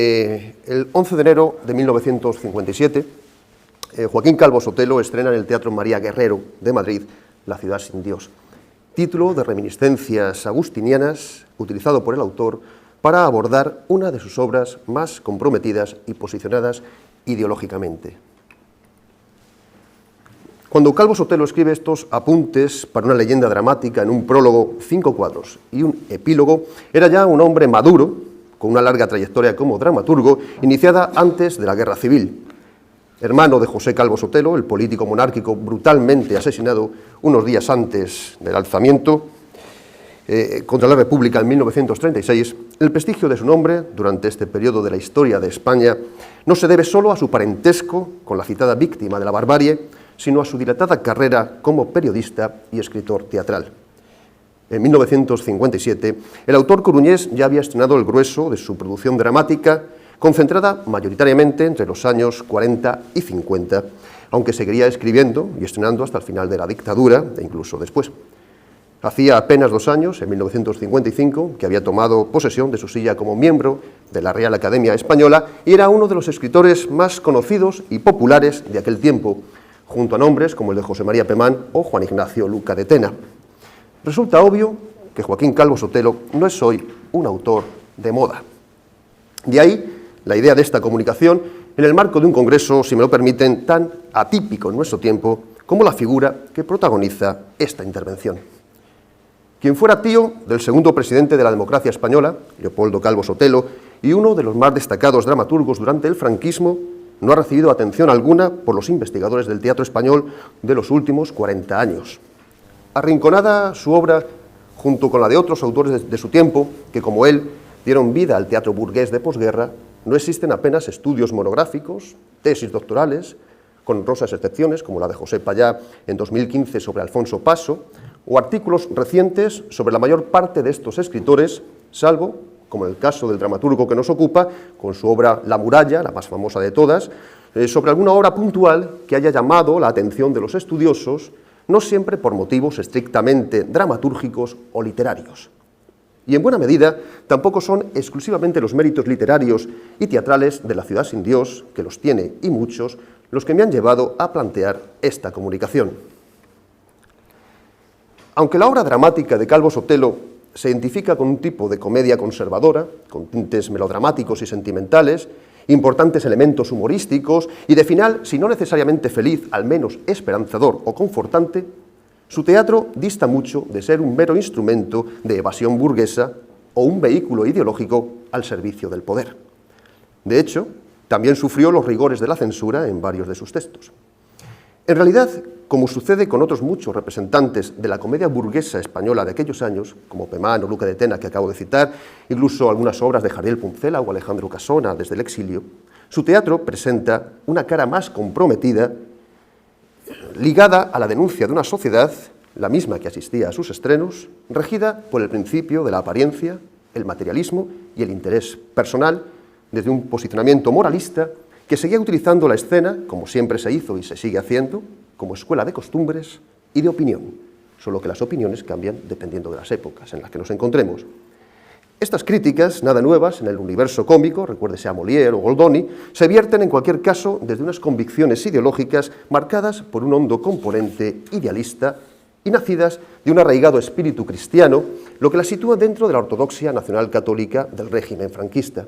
El 11 de enero de 1957, Joaquín Calvo Sotelo estrena en el Teatro María Guerrero de Madrid La ciudad sin Dios, título de reminiscencias agustinianas utilizado por el autor para abordar una de sus obras más comprometidas y posicionadas ideológicamente. Cuando Calvo Sotelo escribe estos apuntes para una leyenda dramática en un prólogo, 5 cuadros y un epílogo, era ya un hombre maduro, con una larga trayectoria como dramaturgo, iniciada antes de la Guerra Civil. Hermano de José Calvo Sotelo, el político monárquico brutalmente asesinado unos días antes del alzamiento contra la República en 1936, el prestigio de su nombre durante este periodo de la historia de España no se debe solo a su parentesco con la citada víctima de la barbarie, sino a su dilatada carrera como periodista y escritor teatral. En 1957, el autor coruñés ya había estrenado el grueso de su producción dramática, concentrada mayoritariamente entre los años 40 y 50, aunque seguiría escribiendo y estrenando hasta el final de la dictadura e incluso después. Hacía apenas 2 años, en 1955, que había tomado posesión de su silla como miembro de la Real Academia Española y era uno de los escritores más conocidos y populares de aquel tiempo, junto a nombres como el de José María Pemán o Juan Ignacio Luca de Tena. Resulta obvio que Joaquín Calvo Sotelo no es hoy un autor de moda. De ahí la idea de esta comunicación en el marco de un congreso, si me lo permiten, tan atípico en nuestro tiempo como la figura que protagoniza esta intervención. Quien fuera tío del segundo presidente de la democracia española, Leopoldo Calvo Sotelo, y uno de los más destacados dramaturgos durante el franquismo, no ha recibido atención alguna por los investigadores del teatro español de los últimos 40 años. Arrinconada su obra junto con la de otros autores de su tiempo, que como él dieron vida al teatro burgués de posguerra, no existen apenas estudios monográficos, tesis doctorales, con honrosas excepciones, como la de José Payá en 2015 sobre Alfonso Paso, o artículos recientes sobre la mayor parte de estos escritores, salvo, como en el caso del dramaturgo que nos ocupa, con su obra La muralla, la más famosa de todas, sobre alguna obra puntual que haya llamado la atención de los estudiosos, no siempre por motivos estrictamente dramatúrgicos o literarios. Y en buena medida tampoco son exclusivamente los méritos literarios y teatrales de La ciudad sin Dios, que los tiene y muchos, los que me han llevado a plantear esta comunicación. Aunque la obra dramática de Calvo Sotelo se identifica con un tipo de comedia conservadora, con tintes melodramáticos y sentimentales, importantes elementos humorísticos y de final, si no necesariamente feliz, al menos esperanzador o confortante, su teatro dista mucho de ser un mero instrumento de evasión burguesa o un vehículo ideológico al servicio del poder. De hecho, también sufrió los rigores de la censura en varios de sus textos. En realidad, como sucede con otros muchos representantes de la comedia burguesa española de aquellos años, como Pemán o Luca de Tena, que acabo de citar, incluso algunas obras de Jariel Puncela o Alejandro Casona desde el exilio, su teatro presenta una cara más comprometida, ligada a la denuncia de una sociedad, la misma que asistía a sus estrenos, regida por el principio de la apariencia, el materialismo y el interés personal, desde un posicionamiento moralista que seguía utilizando la escena, como siempre se hizo y se sigue haciendo, como escuela de costumbres y de opinión, solo que las opiniones cambian dependiendo de las épocas en las que nos encontremos. Estas críticas, nada nuevas en el universo cómico, recuérdese a Molière o Goldoni, se vierten en cualquier caso desde unas convicciones ideológicas marcadas por un hondo componente idealista y nacidas de un arraigado espíritu cristiano, lo que las sitúa dentro de la ortodoxia nacional católica del régimen franquista.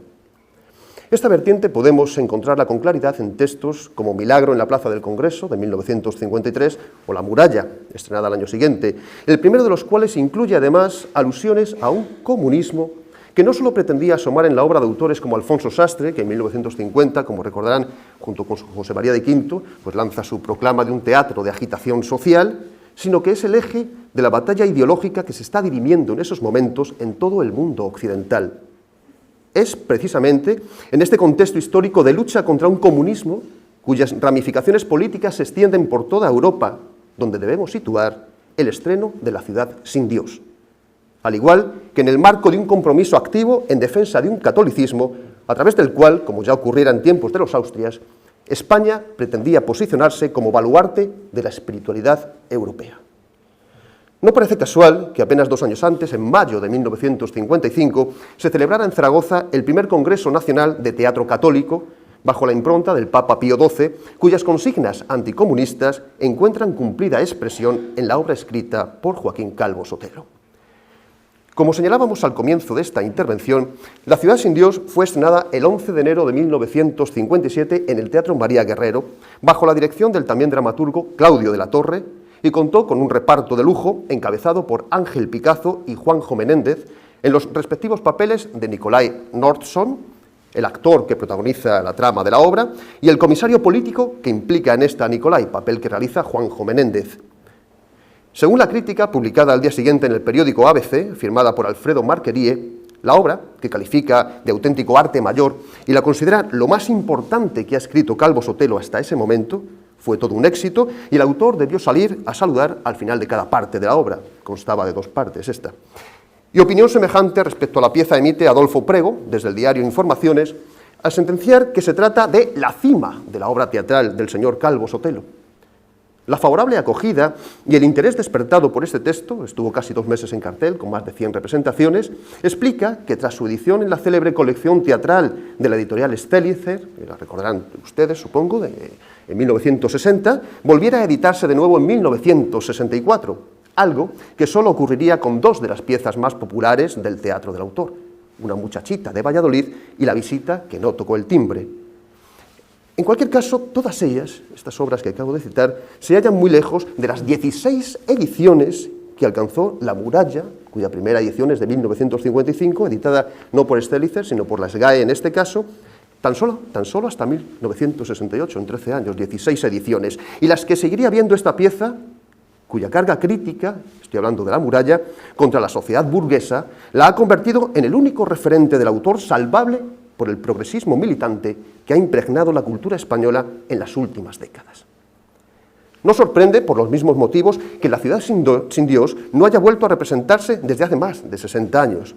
Esta vertiente podemos encontrarla con claridad en textos como Milagro en la Plaza del Congreso, de 1953, o La muralla, estrenada al año siguiente, el primero de los cuales incluye además alusiones a un comunismo que no solo pretendía asomar en la obra de autores como Alfonso Sastre, que en 1950, como recordarán, junto con José María de Quinto, pues lanza su proclama de un teatro de agitación social, sino que es el eje de la batalla ideológica que se está dirimiendo en esos momentos en todo el mundo occidental. Es precisamente en este contexto histórico de lucha contra un comunismo cuyas ramificaciones políticas se extienden por toda Europa, donde debemos situar el estreno de La ciudad sin Dios. Al igual que en el marco de un compromiso activo en defensa de un catolicismo, a través del cual, como ya ocurriera en tiempos de los Austrias, España pretendía posicionarse como baluarte de la espiritualidad europea. No parece casual que apenas 2 años antes, en mayo de 1955, se celebrara en Zaragoza el primer Congreso Nacional de Teatro Católico, bajo la impronta del Papa Pío XII, cuyas consignas anticomunistas encuentran cumplida expresión en la obra escrita por Joaquín Calvo Sotelo. Como señalábamos al comienzo de esta intervención, La ciudad sin Dios fue estrenada el 11 de enero de 1957 en el Teatro María Guerrero, bajo la dirección del también dramaturgo Claudio de la Torre, y contó con un reparto de lujo encabezado por Ángel Picazo y Juanjo Menéndez, en los respectivos papeles de Nicolai Nordson, el actor que protagoniza la trama de la obra, y el comisario político que implica en esta a Nicolai, papel que realiza Juanjo Menéndez. Según la crítica publicada al día siguiente en el periódico ABC, firmada por Alfredo Marquerie, la obra, que califica de auténtico arte mayor y la considera lo más importante que ha escrito Calvo Sotelo hasta ese momento, fue todo un éxito y el autor debió salir a saludar al final de cada parte de la obra. Constaba de 2 partes esta. Y opinión semejante respecto a la pieza emite Adolfo Prego, desde el diario Informaciones, al sentenciar que se trata de la cima de la obra teatral del señor Calvo Sotelo. La favorable acogida y el interés despertado por este texto, estuvo casi 2 meses en cartel, con más de 100 representaciones, explica que tras su edición en la célebre colección teatral de la editorial Stelitzer, la recordarán ustedes, supongo, en 1960, volviera a editarse de nuevo en 1964, algo que solo ocurriría con 2 de las piezas más populares del teatro del autor, Una muchachita de Valladolid y La visita que no tocó el timbre. En cualquier caso, todas ellas, estas obras que acabo de citar, se hallan muy lejos de las 16 ediciones que alcanzó La muralla, cuya primera edición es de 1955, editada no por Stelitzer, sino por la SGAE en este caso, tan solo hasta 1968, en 13 años, 16 ediciones, y las que seguiría viendo esta pieza, cuya carga crítica, estoy hablando de La muralla, contra la sociedad burguesa, la ha convertido en el único referente del autor salvable por el progresismo militante que ha impregnado la cultura española en las últimas décadas. No sorprende, por los mismos motivos, que La ciudad sin Dios no haya vuelto a representarse desde hace más de 60 años.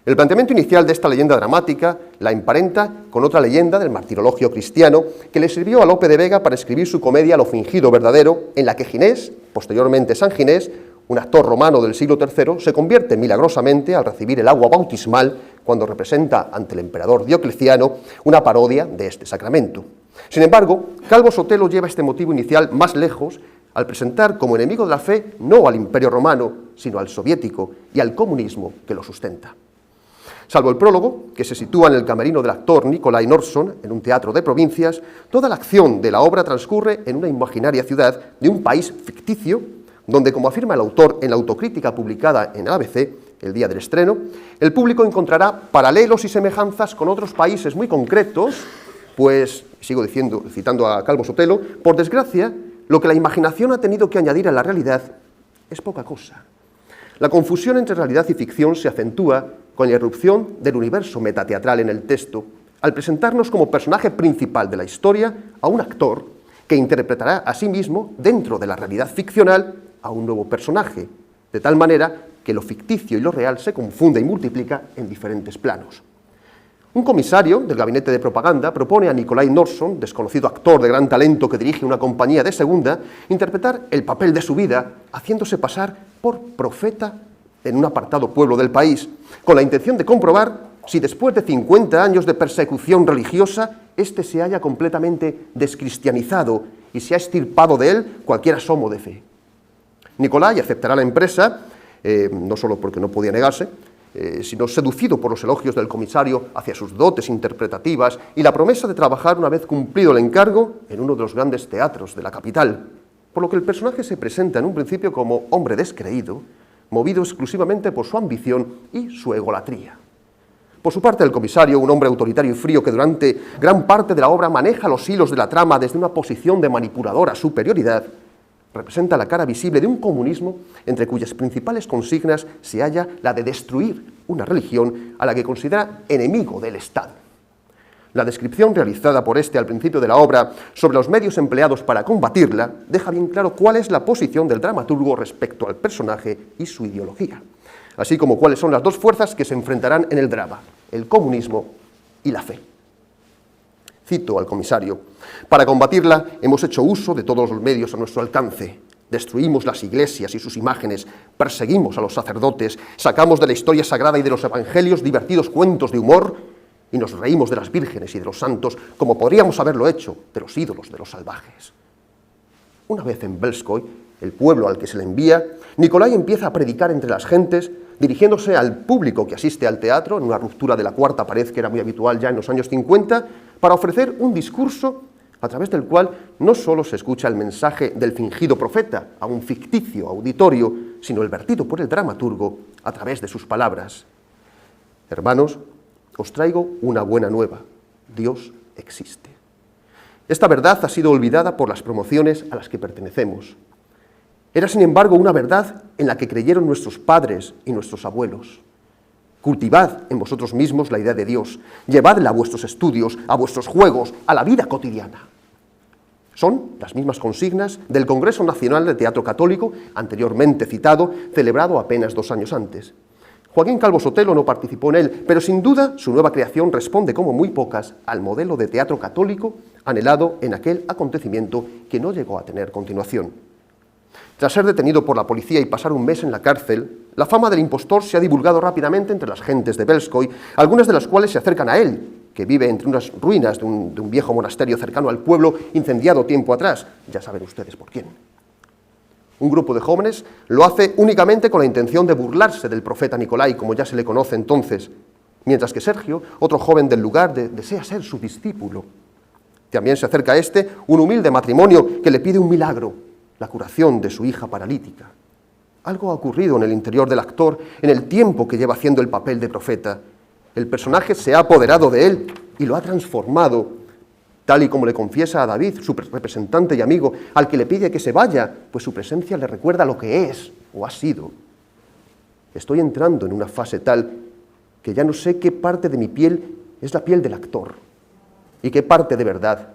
El planteamiento inicial de esta leyenda dramática la emparenta con otra leyenda del martirologio cristiano que le sirvió a Lope de Vega para escribir su comedia Lo fingido verdadero, en la que Ginés, posteriormente San Ginés, un actor romano del siglo III, se convierte milagrosamente al recibir el agua bautismal cuando representa ante el emperador Diocleciano una parodia de este sacramento. Sin embargo, Calvo Sotelo lleva este motivo inicial más lejos al presentar como enemigo de la fe no al Imperio Romano, sino al soviético y al comunismo que lo sustenta. Salvo el prólogo, que se sitúa en el camerino del actor Nicolai Nordson, en un teatro de provincias, toda la acción de la obra transcurre en una imaginaria ciudad de un país ficticio, donde, como afirma el autor en la autocrítica publicada en ABC, el día del estreno, el público encontrará paralelos y semejanzas con otros países muy concretos, pues, sigo citando a Calvo Sotelo, por desgracia, lo que la imaginación ha tenido que añadir a la realidad es poca cosa. La confusión entre realidad y ficción se acentúa con la irrupción del universo metateatral en el texto, al presentarnos como personaje principal de la historia a un actor que interpretará a sí mismo, dentro de la realidad ficcional, a un nuevo personaje, de tal manera que lo ficticio y lo real se confunde y multiplica en diferentes planos. Un comisario del gabinete de propaganda propone a Nicolai Nordson, desconocido actor de gran talento que dirige una compañía de segunda, interpretar el papel de su vida, haciéndose pasar por profeta en un apartado pueblo del país, con la intención de comprobar si después de 50 años de persecución religiosa, éste se halla completamente descristianizado y se ha extirpado de él cualquier asomo de fe. Nicolai aceptará la empresa, no solo porque no podía negarse, sino seducido por los elogios del comisario hacia sus dotes interpretativas y la promesa de trabajar una vez cumplido el encargo en uno de los grandes teatros de la capital, por lo que el personaje se presenta en un principio como hombre descreído, movido exclusivamente por su ambición y su egolatría. Por su parte, el comisario, un hombre autoritario y frío que durante gran parte de la obra maneja los hilos de la trama desde una posición de manipuladora superioridad, representa la cara visible de un comunismo entre cuyas principales consignas se halla la de destruir una religión a la que considera enemigo del Estado. La descripción realizada por este al principio de la obra sobre los medios empleados para combatirla deja bien claro cuál es la posición del dramaturgo respecto al personaje y su ideología, así como cuáles son las 2 fuerzas que se enfrentarán en el drama, el comunismo y la fe. Cito al comisario: para combatirla hemos hecho uso de todos los medios a nuestro alcance. Destruimos las iglesias y sus imágenes, perseguimos a los sacerdotes, sacamos de la historia sagrada y de los evangelios divertidos cuentos de humor y nos reímos de las vírgenes y de los santos como podríamos haberlo hecho de los ídolos de los salvajes. Una vez en Belskói, el pueblo al que se le envía, Nikolai empieza a predicar entre las gentes, dirigiéndose al público que asiste al teatro, en una ruptura de la cuarta pared que era muy habitual ya en los años 50, para ofrecer un discurso a través del cual no solo se escucha el mensaje del fingido profeta a un ficticio auditorio, sino el vertido por el dramaturgo a través de sus palabras. Hermanos, os traigo una buena nueva. Dios existe. Esta verdad ha sido olvidada por las promociones a las que pertenecemos. Era, sin embargo, una verdad en la que creyeron nuestros padres y nuestros abuelos. Cultivad en vosotros mismos la idea de Dios, llevadla a vuestros estudios, a vuestros juegos, a la vida cotidiana. Son las mismas consignas del Congreso Nacional de Teatro Católico, anteriormente citado, celebrado apenas 2 años antes. Joaquín Calvo Sotelo no participó en él, pero sin duda su nueva creación responde como muy pocas al modelo de teatro católico anhelado en aquel acontecimiento que no llegó a tener continuación. Tras ser detenido por la policía y pasar un mes en la cárcel, la fama del impostor se ha divulgado rápidamente entre las gentes de Belskói, algunas de las cuales se acercan a él, que vive entre unas ruinas de un viejo monasterio cercano al pueblo incendiado tiempo atrás. Ya saben ustedes por quién. Un grupo de jóvenes lo hace únicamente con la intención de burlarse del profeta Nikolai, como ya se le conoce entonces, mientras que Sergio, otro joven del lugar, desea ser su discípulo. También se acerca a este un humilde matrimonio que le pide un milagro, la curación de su hija paralítica. Algo ha ocurrido en el interior del actor en el tiempo que lleva haciendo el papel de profeta. El personaje se ha apoderado de él y lo ha transformado, tal y como le confiesa a David, su representante y amigo, al que le pide que se vaya, pues su presencia le recuerda lo que es o ha sido. Estoy entrando en una fase tal que ya no sé qué parte de mi piel es la piel del actor y qué parte de verdad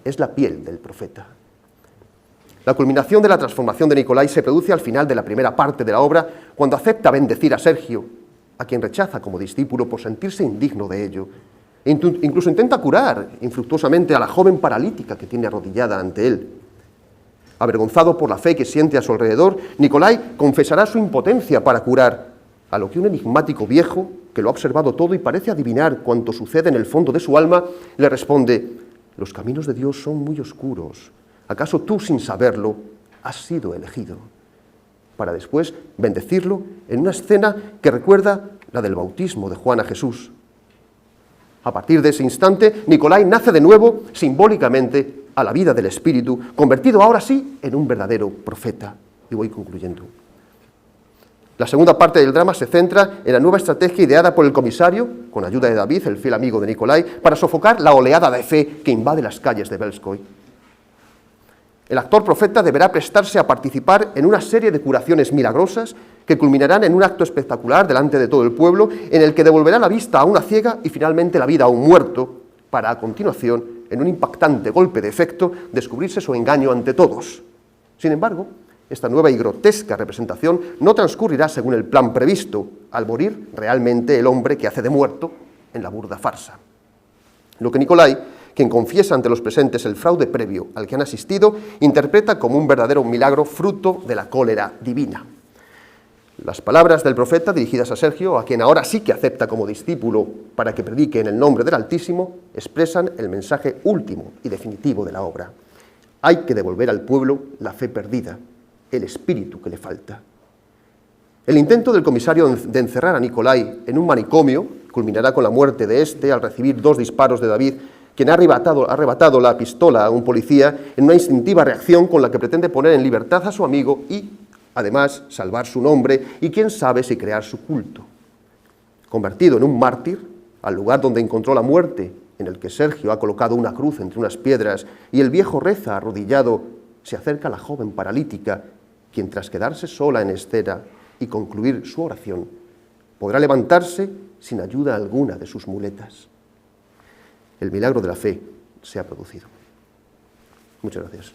es la piel del profeta. La culminación de la transformación de Nikolai se produce al final de la primera parte de la obra, cuando acepta bendecir a Sergio, a quien rechaza como discípulo por sentirse indigno de ello. Incluso intenta curar infructuosamente a la joven paralítica que tiene arrodillada ante él. Avergonzado por la fe que siente a su alrededor, Nikolai confesará su impotencia para curar, a lo que un enigmático viejo, que lo ha observado todo y parece adivinar cuanto sucede en el fondo de su alma, le responde: «Los caminos de Dios son muy oscuros. ¿Acaso tú, sin saberlo, has sido elegido?», para después bendecirlo en una escena que recuerda la del bautismo de Juan a Jesús. A partir de ese instante, Nikolai nace de nuevo, simbólicamente, a la vida del Espíritu, convertido ahora sí en un verdadero profeta. Y voy concluyendo. La segunda parte del drama se centra en la nueva estrategia ideada por el comisario, con ayuda de David, el fiel amigo de Nikolai, para sofocar la oleada de fe que invade las calles de Belskói. El actor profeta deberá prestarse a participar en una serie de curaciones milagrosas que culminarán en un acto espectacular delante de todo el pueblo, en el que devolverá la vista a una ciega y finalmente la vida a un muerto, para a continuación, en un impactante golpe de efecto, descubrirse su engaño ante todos. Sin embargo, esta nueva y grotesca representación no transcurrirá según el plan previsto, al morir realmente el hombre que hace de muerto en la burda farsa. Lo que Nikolai, quien confiesa ante los presentes el fraude previo al que han asistido, interpreta como un verdadero milagro fruto de la cólera divina. Las palabras del profeta dirigidas a Sergio, a quien ahora sí que acepta como discípulo para que predique en el nombre del Altísimo, expresan el mensaje último y definitivo de la obra. Hay que devolver al pueblo la fe perdida, el espíritu que le falta. El intento del comisario de encerrar a Nikolai en un manicomio culminará con la muerte de este al recibir 2 disparos de David, quien ha arrebatado la pistola a un policía en una instintiva reacción con la que pretende poner en libertad a su amigo y, además, salvar su nombre y quién sabe si crear su culto. Convertido en un mártir, al lugar donde encontró la muerte, en el que Sergio ha colocado una cruz entre unas piedras y el viejo reza arrodillado, se acerca la joven paralítica, quien tras quedarse sola en escena y concluir su oración, podrá levantarse sin ayuda alguna de sus muletas. El milagro de la fe se ha producido. Muchas gracias.